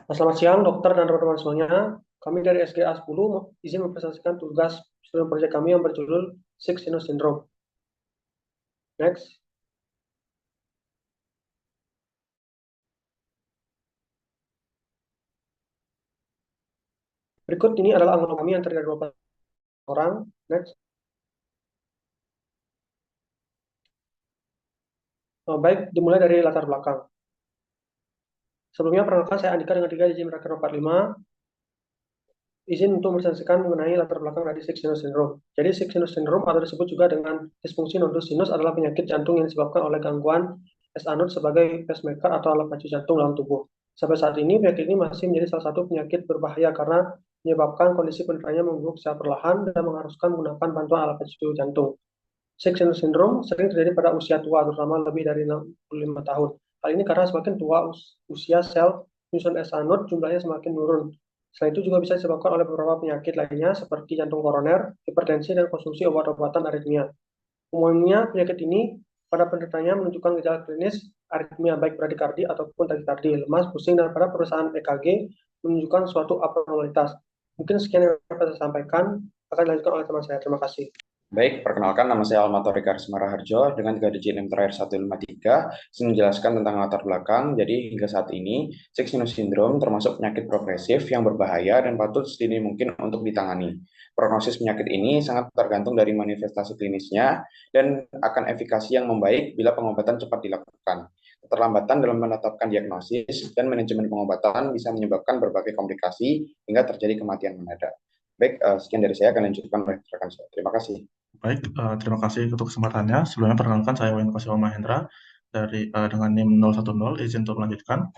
Selamat siang, dokter dan teman-teman semuanya. Kami dari SGA 10 izin mempresentasikan tugas studi proyek kami yang berjudul Six Sinus Syndrome. Next. Berikut ini adalah anggota kami yang terdiri dari 20 orang. Next. Baik, dimulai dari latar belakang. Sebelumnya, perkenalkan saya Andika dengan 3 izin Raker 45. Izin untuk mempresentasikan mengenai latar belakang dari Six Sinus Syndrome. Jadi, Six Sinus Syndrome atau disebut juga dengan disfungsi nodus sinus adalah penyakit jantung yang disebabkan oleh gangguan S-anode sebagai pacemaker atau alat pacu jantung dalam tubuh. Sampai saat ini, penyakit ini masih menjadi salah satu penyakit berbahaya karena menyebabkan kondisi penderitanya memburuk secara perlahan dan mengharuskan menggunakan bantuan alat pacu jantung. Six Sinus Syndrome sering terjadi pada usia tua, terutama lebih dari 65 tahun. Hal ini karena semakin tua usia sel penyusun S-anode jumlahnya semakin menurun. Selain itu juga bisa disebabkan oleh beberapa penyakit lainnya seperti jantung koroner, hipertensi, dan konsumsi obat-obatan aritmia. Umumnya penyakit ini pada penderitanya menunjukkan gejala klinis aritmia baik bradikardi ataupun takikardi, lemas, pusing, dan pada pemeriksaan EKG menunjukkan suatu abnormalitas. Mungkin sekian yang dapat saya sampaikan, akan dilanjutkan oleh teman saya. Terima kasih. Baik, perkenalkan nama saya Almato Rikarsma Raharjo dengan 3 digit NIM terakhir 153. Saya menjelaskan tentang latar belakang. Jadi hingga saat ini, Six Sinus Syndrome termasuk penyakit progresif yang berbahaya dan patut sedini mungkin untuk ditangani. Prognosis penyakit ini sangat tergantung dari manifestasi klinisnya dan akan efikasi yang membaik bila pengobatan cepat dilakukan. Keterlambatan dalam menetapkan diagnosis dan manajemen pengobatan bisa menyebabkan berbagai komplikasi hingga terjadi kematian mendadak. Baik, sekian dari saya akan lanjutkan oleh rekan saya. Terima kasih. Baik, terima kasih untuk kesempatannya. Sebelumnya perkenalkan saya Wayan Kosiwa Mahendra dengan NIM 010, izin untuk melanjutkan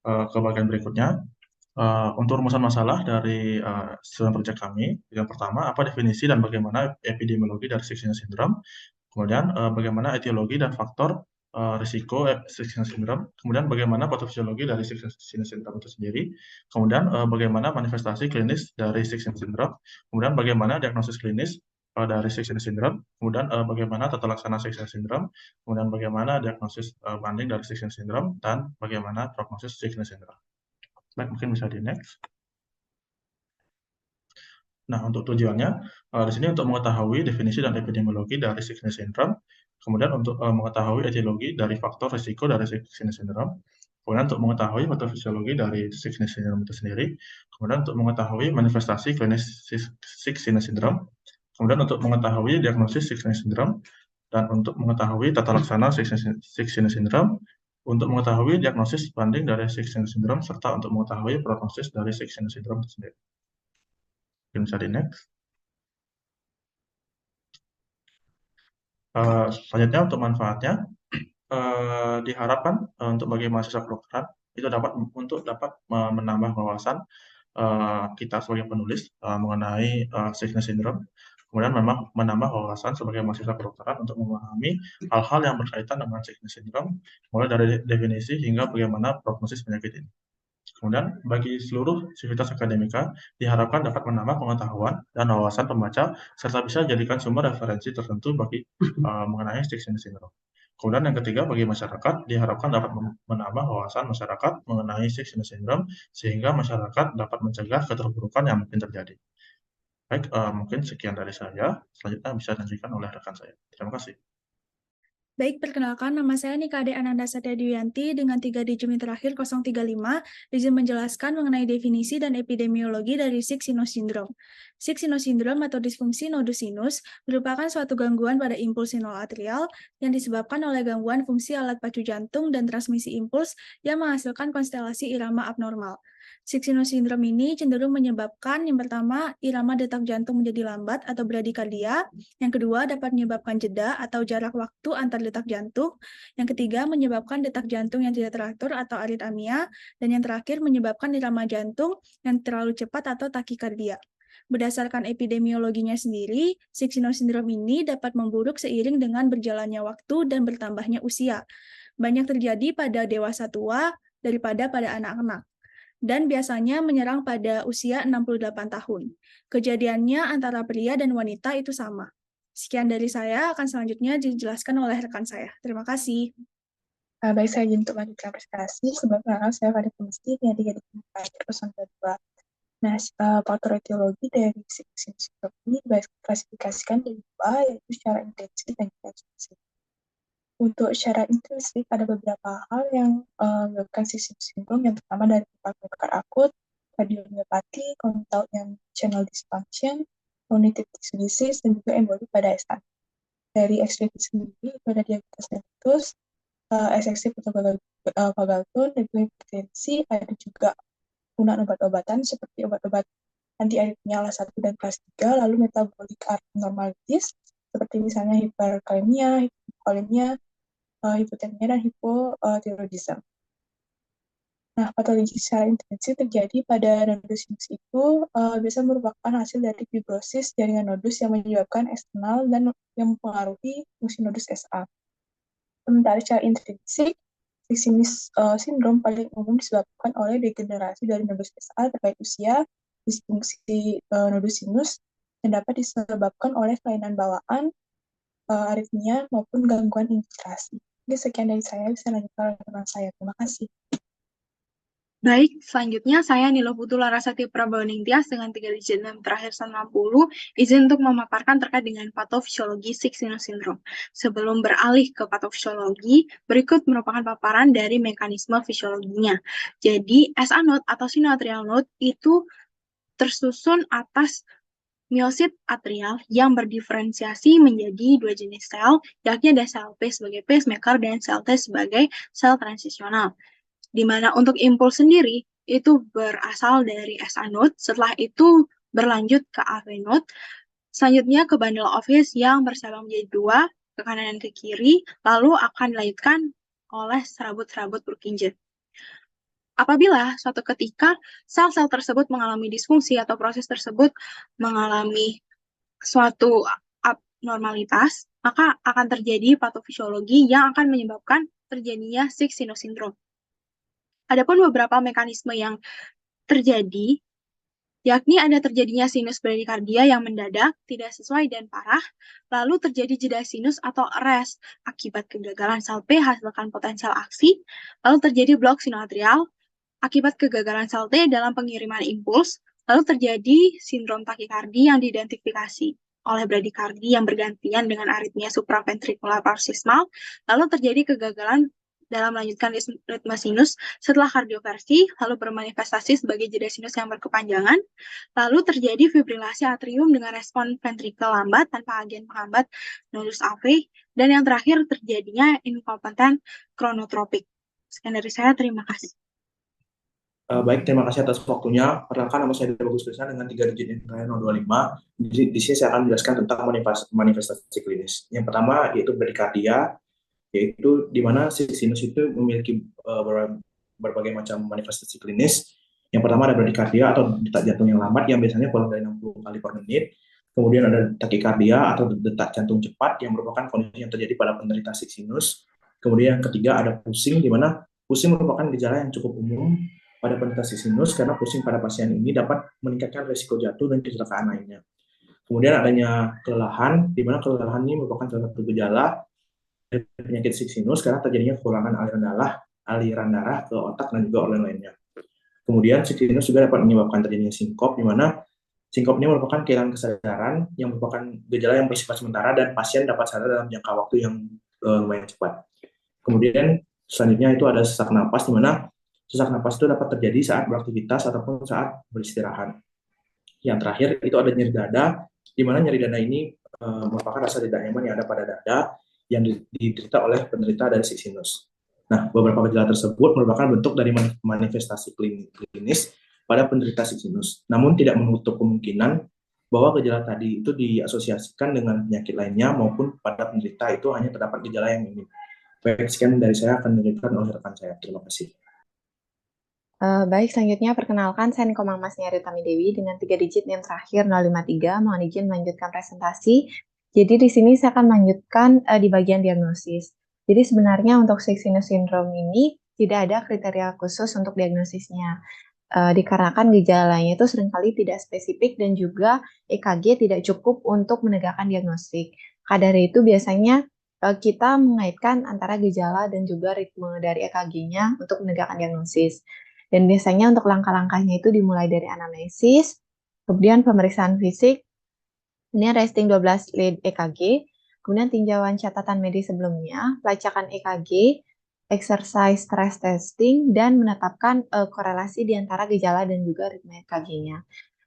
ke bagian berikutnya. Untuk rumusan masalah dari studi proyek kami, yang pertama, apa definisi dan bagaimana epidemiologi dari Six Sinus Syndrome, kemudian bagaimana etiologi dan faktor risiko Six Sinus Syndrome, kemudian bagaimana patofisiologi dari Six Sinus Syndrome itu sendiri, kemudian bagaimana manifestasi klinis dari Six Sinus Syndrome, kemudian bagaimana diagnosis klinis dari Six Sinus Syndrome, kemudian bagaimana tata laksana Six Sinus Syndrome, kemudian bagaimana diagnosis banding dari Six Sinus Syndrome, dan bagaimana prognosis Six Sinus Syndrome. Baik, mungkin bisa di next. Nah, untuk tujuannya, di sini untuk mengetahui definisi dan epidemiologi dari Six Sinus Syndrome, kemudian untuk mengetahui etiologi dari faktor risiko dari Six Sinus Syndrome, kemudian untuk mengetahui patofisiologi dari Six Sinus Syndrome itu sendiri, kemudian untuk mengetahui manifestasi klinis Six Sinus Syndrome, kemudian untuk mengetahui diagnosis Six Sinus Syndrome, dan untuk mengetahui tata laksana Six Sinus Syndrome, untuk mengetahui diagnosis banding dari Six Sinus Syndrome, serta untuk mengetahui prognosis dari Six Sinus Syndrome itu sendiri. Mungkin bisa di next. Selanjutnya untuk manfaatnya, diharapkan untuk bagi mahasiswa kedokteran itu dapat menambah wawasan kita sebagai penulis mengenai Six Sinus Syndrome. Kemudian memang menambah wawasan sebagai mahasiswa kedokteran untuk memahami hal-hal yang berkaitan dengan Six Sinus Syndrome, mulai dari definisi hingga bagaimana prognosis penyakit ini. Kemudian bagi seluruh sivitas akademika diharapkan dapat menambah pengetahuan dan wawasan pembaca serta bisa dijadikan sumber referensi tertentu bagi mengenai Six Sinus Syndrome. Kemudian yang ketiga, bagi masyarakat diharapkan dapat menambah wawasan masyarakat mengenai Six Sinus Syndrome sehingga masyarakat dapat mencegah keterpurukan yang mungkin terjadi. Baik, mungkin sekian dari saya. Selanjutnya bisa dilanjutkan oleh rekan saya. Terima kasih. Baik, perkenalkan nama saya Nika Ade Ananda Satya Dwiyanti dengan 3 digit NIM terakhir 035, izin menjelaskan mengenai definisi dan epidemiologi dari Six Sinus Syndrome. Six Sinus Syndrome atau disfungsi nodus sinus merupakan suatu gangguan pada impuls sinus atrial yang disebabkan oleh gangguan fungsi alat pacu jantung dan transmisi impuls yang menghasilkan konstelasi irama abnormal. Six Sinus Syndrome ini cenderung menyebabkan yang pertama, irama detak jantung menjadi lambat atau bradikardia, yang kedua dapat menyebabkan jeda atau jarak waktu antar detak jantung, yang ketiga menyebabkan detak jantung yang tidak teratur atau aritmia, dan yang terakhir menyebabkan irama jantung yang terlalu cepat atau takikardia. Berdasarkan epidemiologinya sendiri, Six Sinus Syndrome ini dapat memburuk seiring dengan berjalannya waktu dan bertambahnya usia. Banyak terjadi pada dewasa tua daripada pada anak-anak, dan biasanya menyerang pada usia 68 tahun. Kejadiannya antara pria dan wanita itu sama. Sekian dari saya, akan selanjutnya dijelaskan oleh rekan saya. Terima kasih. Baik, saya izin untuk melanjutkan presentasi. Sebelumnya saya pada Kemesti yang 3 di terakhir 022. Nah, faktor etiologi dari sinus sindrom ini diklasifikasikan jadi dua, yaitu secara intensif dan juga ekstensif. Untuk secara intensif ada beberapa hal yang menyebabkan sinus sindrom, yang pertama dari faktor akut, kardiomyopati, congenital yang channel dysfunction, cognitive tissue disease, dan juga emboli pada SA. Dari ekstensif sendiri itu ada diabetes mellitus, SXC atau vagal tone, dan juga hipertensi, ada juga penggunaan obat-obatan seperti obat-obat anti-aritmia kelas 1 dan kelas 3, lalu metabolic abnormalities seperti misalnya hiperkalemia, hipokalemia, hipotermia, dan hipotiroidisme. Nah, patologi secara intensif terjadi pada nodus sinus itu bisa merupakan hasil dari fibrosis jaringan nodus yang menyebabkan eksternal dan yang mempengaruhi fungsi nodus SA. Sementara secara intrinsik, sinus sindrom paling umum disebabkan oleh degenerasi dari nodus SA terkait usia, disfungsi nodus sinus, yang dapat disebabkan oleh kelainan bawaan, aritmia, maupun gangguan infiltrasi. Oke, sekian dari saya, bisa lanjutkan teman saya. Terima kasih. Baik, selanjutnya saya Nilo Putu Larasati Prabawning Tias dengan 3 digit 6 terakhir 160, izin untuk memaparkan terkait dengan patofisiologi sick sinus syndrome. Sebelum beralih ke patofisiologi, berikut merupakan paparan dari mekanisme fisiologinya. Jadi, SA node atau sinoatrial node itu tersusun atas miosit atrial yang berdiferensiasi menjadi dua jenis sel, yakni ada sel P sebagai pacemaker dan sel T sebagai sel transisional. Di mana untuk impuls sendiri itu berasal dari SA node, setelah itu berlanjut ke AV node, selanjutnya ke bundle of His yang bersambung menjadi dua, ke kanan dan ke kiri, lalu akan dilanjutkan oleh serabut-serabut Purkinje. Apabila suatu ketika sel-sel tersebut mengalami disfungsi atau proses tersebut mengalami suatu abnormalitas, maka akan terjadi patofisiologi yang akan menyebabkan terjadinya sick sinus syndrome. Adapun beberapa mekanisme yang terjadi, yakni ada terjadinya sinus bradikardia yang mendadak, tidak sesuai dan parah, lalu terjadi jeda sinus atau arrest akibat kegagalan sel P hasilkan potensial aksi, lalu terjadi blok sinoatrial akibat kegagalan sel T dalam pengiriman impuls, lalu terjadi sindrom takikardi yang diidentifikasi oleh bradikardi yang bergantian dengan aritmia supraventrikular paroxysmal, lalu terjadi kegagalan dalam melanjutkan ritme sinus setelah kardioversi, lalu bermanifestasi sebagai jeda sinus yang berkepanjangan, lalu terjadi fibrilasi atrium dengan respon ventrikel lambat tanpa agen penghambat nodus AV, dan yang terakhir terjadinya inkompetent kronotropik. Sekian dari saya, terima kasih. Baik, terima kasih atas waktunya. Perkenalkan, nama saya Bagus Krisna dengan 3 digit terakhir 025. Di sini saya akan menjelaskan tentang manifestasi klinis. Yang pertama yaitu bradikardia, yaitu di mana sick sinus itu memiliki berbagai macam manifestasi klinis. Yang pertama ada bradikardia atau detak jantung yang lambat yang biasanya kurang dari 60 kali per menit. Kemudian ada takikardia atau detak jantung cepat yang merupakan kondisi yang terjadi pada penderita sick sinus. Kemudian yang ketiga ada pusing, di mana pusing merupakan gejala yang cukup umum pada penderita sick sinus karena pusing pada pasien ini dapat meningkatkan risiko jatuh dan kecelakaan lainnya. Kemudian adanya kelelahan, di mana kelelahan ini merupakan salah satu gejala penyakit sick sinus karena terjadinya kekurangan aliran darah ke otak dan juga organ lainnya. Kemudian sick sinus juga dapat menyebabkan terjadinya sinkop, di mana sinkop ini merupakan kehilangan kesadaran yang merupakan gejala yang bersifat sementara dan pasien dapat sadar dalam jangka waktu yang lumayan cepat. Kemudian selanjutnya itu ada sesak napas, di mana sesak napas itu dapat terjadi saat beraktivitas ataupun saat beristirahat. Yang terakhir itu ada nyeri dada, di mana nyeri dada ini merupakan rasa tidak nyaman yang ada pada dada yang diderita oleh penderita dari sick sinus. Nah, beberapa gejala tersebut merupakan bentuk dari manifestasi klinis pada penderita sick sinus. Namun tidak menutup kemungkinan bahwa gejala tadi itu diasosiasikan dengan penyakit lainnya maupun pada penderita itu hanya terdapat gejala yang minim. Baik, sekian dari saya akan dilanjutkan oleh rekan saya. Terima kasih. Baik, selanjutnya perkenalkan saya Niko Masnia Ritami Dewi dengan 3 digit yang terakhir 053. Mohon izin melanjutkan presentasi. Jadi di sini saya akan melanjutkan di bagian diagnosis. Jadi sebenarnya untuk sick sinus syndrome ini tidak ada kriteria khusus untuk diagnosisnya. Dikarenakan gejalanya itu seringkali tidak spesifik dan juga EKG tidak cukup untuk menegakkan diagnostik. Kadar itu biasanya kita mengaitkan antara gejala dan juga ritme dari EKG-nya untuk menegakkan diagnosis. Dan biasanya untuk langkah-langkahnya itu dimulai dari anamnesis, kemudian pemeriksaan fisik, kemudian resting 12 lead EKG, kemudian tinjauan catatan medis sebelumnya, pelacakan EKG, exercise stress testing, dan menetapkan korelasi di antara gejala dan juga ritme EKG-nya.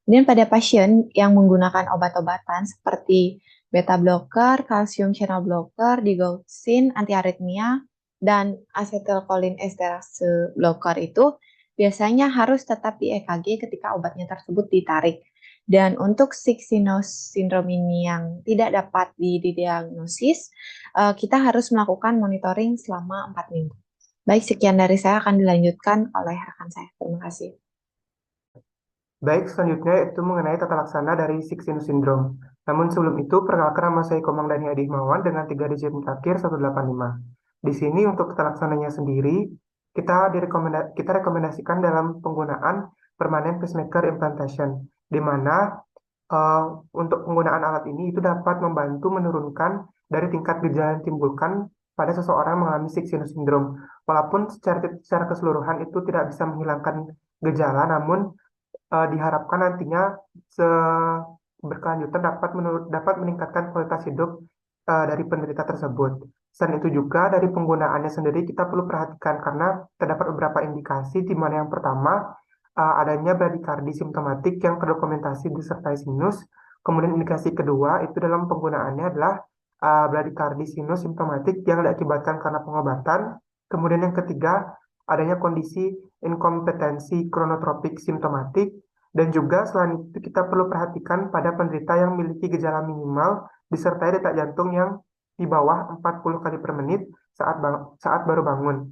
Kemudian pada pasien yang menggunakan obat-obatan seperti beta blocker, calcium channel blocker, digoxin, antiaritmia, dan acetylcholine esterase blocker itu biasanya harus tetap di EKG ketika obatnya tersebut ditarik. Dan untuk Sixinus syndrome ini yang tidak dapat didiagnosis, kita harus melakukan monitoring selama 4 minggu. Baik, sekian dari saya akan dilanjutkan oleh rekan saya. Terima kasih. Baik, selanjutnya itu mengenai tata laksana dari Sixinus syndrome. Namun sebelum itu, perkenalkan nama saya Komang Dani Adi Himawan dengan 3 digit terakhir 185. Di sini untuk tata laksananya sendiri, kita rekomendasikan dalam penggunaan permanent pacemaker implantation, di mana untuk penggunaan alat ini itu dapat membantu menurunkan dari tingkat gejala yang ditimbulkan pada seseorang mengalami Sixinus syndrome. Walaupun secara keseluruhan itu tidak bisa menghilangkan gejala, namun diharapkan nantinya berkelanjutan dapat meningkatkan kualitas hidup dari penderita tersebut. Selain itu juga dari penggunaannya sendiri kita perlu perhatikan karena terdapat beberapa indikasi di mana yang pertama adanya bradikardi simptomatik yang terdokumentasi disertai sinus. Kemudian indikasi kedua itu dalam penggunaannya adalah bradikardi sinus simptomatik yang diakibatkan karena pengobatan. Kemudian yang ketiga adanya kondisi inkompetensi kronotropik simptomatik. Dan juga selain itu kita perlu perhatikan pada penderita yang memiliki gejala minimal disertai detak jantung yang di bawah 40 kali per menit saat baru bangun.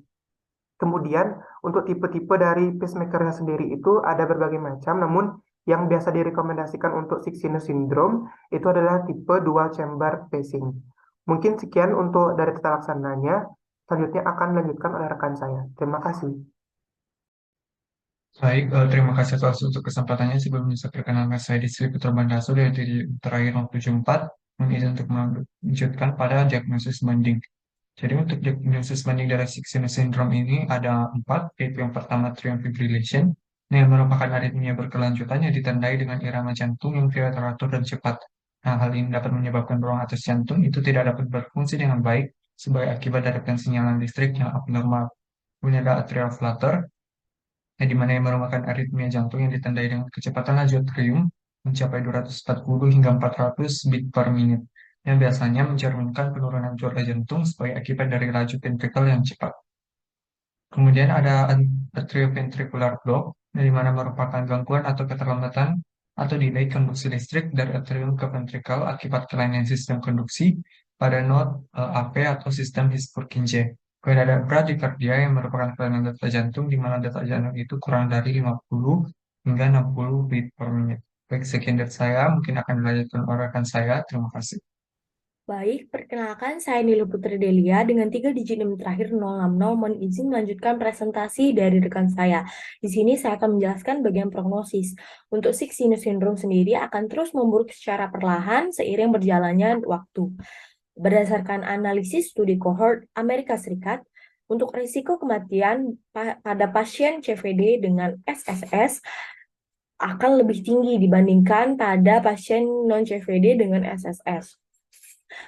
Kemudian untuk tipe-tipe dari pacemakernya sendiri itu ada berbagai macam, namun yang biasa direkomendasikan untuk Sixinus syndrome itu adalah tipe dual chamber pacing. Mungkin sekian untuk dari tata laksananya. Selanjutnya akan dilanjutkan oleh rekan saya. Terima kasih. Baik, terima kasih atas untuk kesempatannya. Sebelumnya saya perkenalkan saya Distributor Bandaso dari terakhir 74 izin untuk melanjutkan pada diagnosis banding. Jadi untuk diagnosis banding dari Sixinus syndrome ini ada 4, yaitu yang pertama atrial fibrillation, yang merupakan aritmia berkelanjutan yang ditandai dengan irama jantung yang tidak teratur dan cepat. Nah, hal ini dapat menyebabkan ruang atas jantung itu tidak dapat berfungsi dengan baik sebagai akibat dari pensinyalan listrik yang abnormal. Kemudian ada atrial flutter, di mana yang merupakan aritmia jantung yang ditandai dengan kecepatan laju atrium mencapai 240 hingga 400 beat per menit, yang biasanya mencerminkan penurunan jumlah jantung sebagai akibat dari laju ventrikel yang cepat. Kemudian ada atrioventricular block, di mana merupakan gangguan atau keterlambatan atau delay konduksi listrik dari atrium ke ventrikel akibat kelainan sistem konduksi pada node AP atau sistem His-Purkinje. Kemudian ada bradykardia yang merupakan kelainan detak jantung di mana detak jantung itu kurang dari 50 hingga 60 beat per menit. Baik, sekian dari saya, mungkin akan dilanjutkan oleh rekan saya. Terima kasih. Baik, perkenalkan saya Nilo Putri Delia dengan 3 digit NIM terakhir 060 mohon izin melanjutkan presentasi dari rekan saya. Di sini saya akan menjelaskan bagian prognosis. Untuk Sixinus syndrome sendiri akan terus memburuk secara perlahan seiring berjalannya waktu. Berdasarkan analisis studi cohort Amerika Serikat, untuk risiko kematian pada pasien CVD dengan SSS akan lebih tinggi dibandingkan pada pasien non-CVD dengan SSS.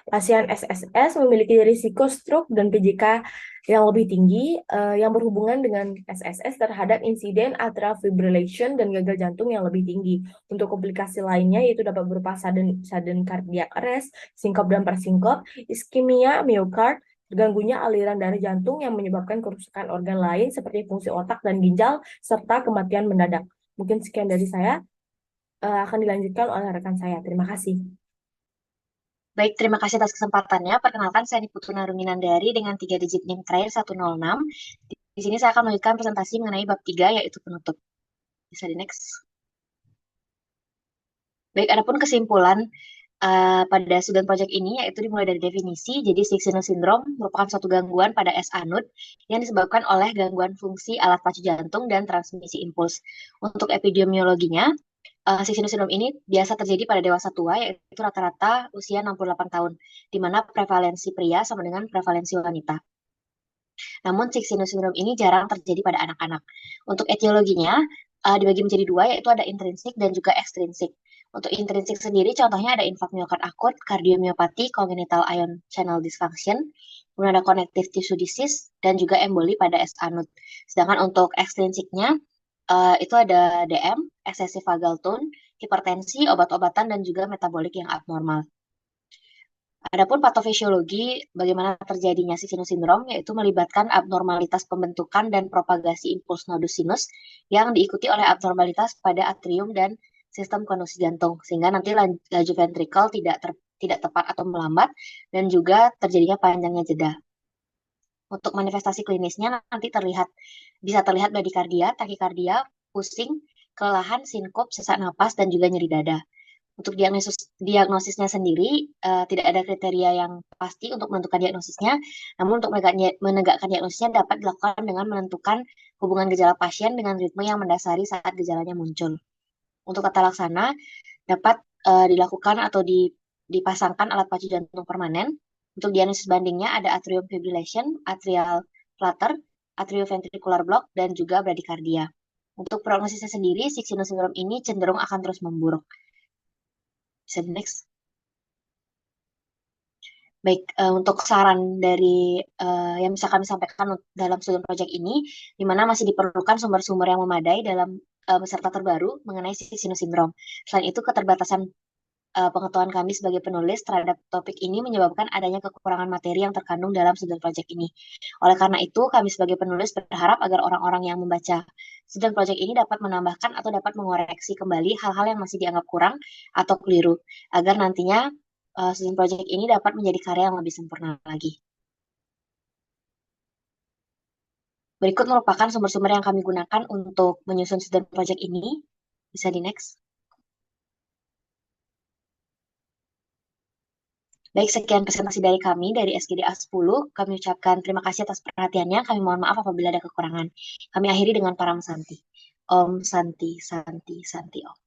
Pasien SSS memiliki risiko stroke dan PJK yang lebih tinggi yang berhubungan dengan SSS terhadap insiden atrial fibrillation dan gagal jantung yang lebih tinggi. Untuk komplikasi lainnya yaitu dapat berupa sudden cardiac arrest, sinkop dan persinkop, iskemia miokard, terganggunya aliran darah jantung yang menyebabkan kerusakan organ lain seperti fungsi otak dan ginjal, serta kematian mendadak. Mungkin sekian dari saya, akan dilanjutkan oleh rekan saya. Terima kasih. Baik, terima kasih atas kesempatannya. Perkenalkan, saya Niputu Naruminandari dengan 3 digit NIM terakhir 106. Di sini saya akan melanjutkan presentasi mengenai bab 3, yaitu penutup. Bisa di next. Baik, adapun kesimpulan pada student project ini, yaitu dimulai dari definisi. Jadi, Sixinus syndrome merupakan suatu gangguan pada S-anode yang disebabkan oleh gangguan fungsi alat pacu jantung dan transmisi impuls. Untuk epidemiologinya, Sixino syndrome ini biasa terjadi pada dewasa tua, yaitu rata-rata usia 68 tahun, di mana prevalensi pria sama dengan prevalensi wanita. Namun Sixino syndrome ini jarang terjadi pada anak-anak. Untuk etiologinya, dibagi menjadi dua, yaitu ada intrinsik dan juga ekstrinsik. Untuk intrinsik sendiri, contohnya ada infark miokard akut, kardiomiopati, congenital ion channel dysfunction, kemudian ada connective tissue disease, dan juga emboli pada S-anut. Sedangkan untuk ekstrinsiknya, itu ada DM, excessive vagal tone, hipertensi, obat-obatan, dan juga metabolik yang abnormal. Adapun patofisiologi bagaimana terjadinya Sixino syndrome yaitu melibatkan abnormalitas pembentukan dan propagasi impuls nodus sinus yang diikuti oleh abnormalitas pada atrium dan sistem konduksi jantung sehingga nanti laju ventrikel tidak tepat atau melambat dan juga terjadinya panjangnya jeda. Untuk manifestasi klinisnya nanti bisa terlihat bradikardia, takikardia, pusing, kelelahan, sinkop, sesak napas, dan juga nyeri dada. Untuk diagnosisnya sendiri, tidak ada kriteria yang pasti untuk menentukan diagnosisnya, namun untuk menegakkan diagnosisnya dapat dilakukan dengan menentukan hubungan gejala pasien dengan ritme yang mendasari saat gejalanya muncul. Untuk tata laksana, dapat dilakukan atau dipasangkan alat pacu jantung permanen. Untuk diagnosis bandingnya ada atrium fibrillation, atrial flutter, atrioventricular block, dan juga bradikardia. Untuk prognosisnya sendiri, Sixino syndrome ini cenderung akan terus memburuk. Bisa next. Baik, untuk saran dari yang bisa kami sampaikan dalam studi project ini, di mana masih diperlukan sumber-sumber yang memadai dalam peserta terbaru mengenai Sixino syndrome. Selain itu, keterbatasan pengetahuan kami sebagai penulis terhadap topik ini menyebabkan adanya kekurangan materi yang terkandung dalam studi project ini. Oleh karena itu, kami sebagai penulis berharap agar orang-orang yang membaca studi project ini dapat menambahkan atau dapat mengoreksi kembali hal-hal yang masih dianggap kurang atau keliru, agar nantinya studi project ini dapat menjadi karya yang lebih sempurna lagi. Berikut merupakan sumber-sumber yang kami gunakan untuk menyusun studi project ini. Bisa di next. Baik, sekian presentasi dari kami, dari SGDA 10. Kami ucapkan terima kasih atas perhatiannya. Kami mohon maaf apabila ada kekurangan. Kami akhiri dengan Param Santi. Om Santi, Santi, Santi Om.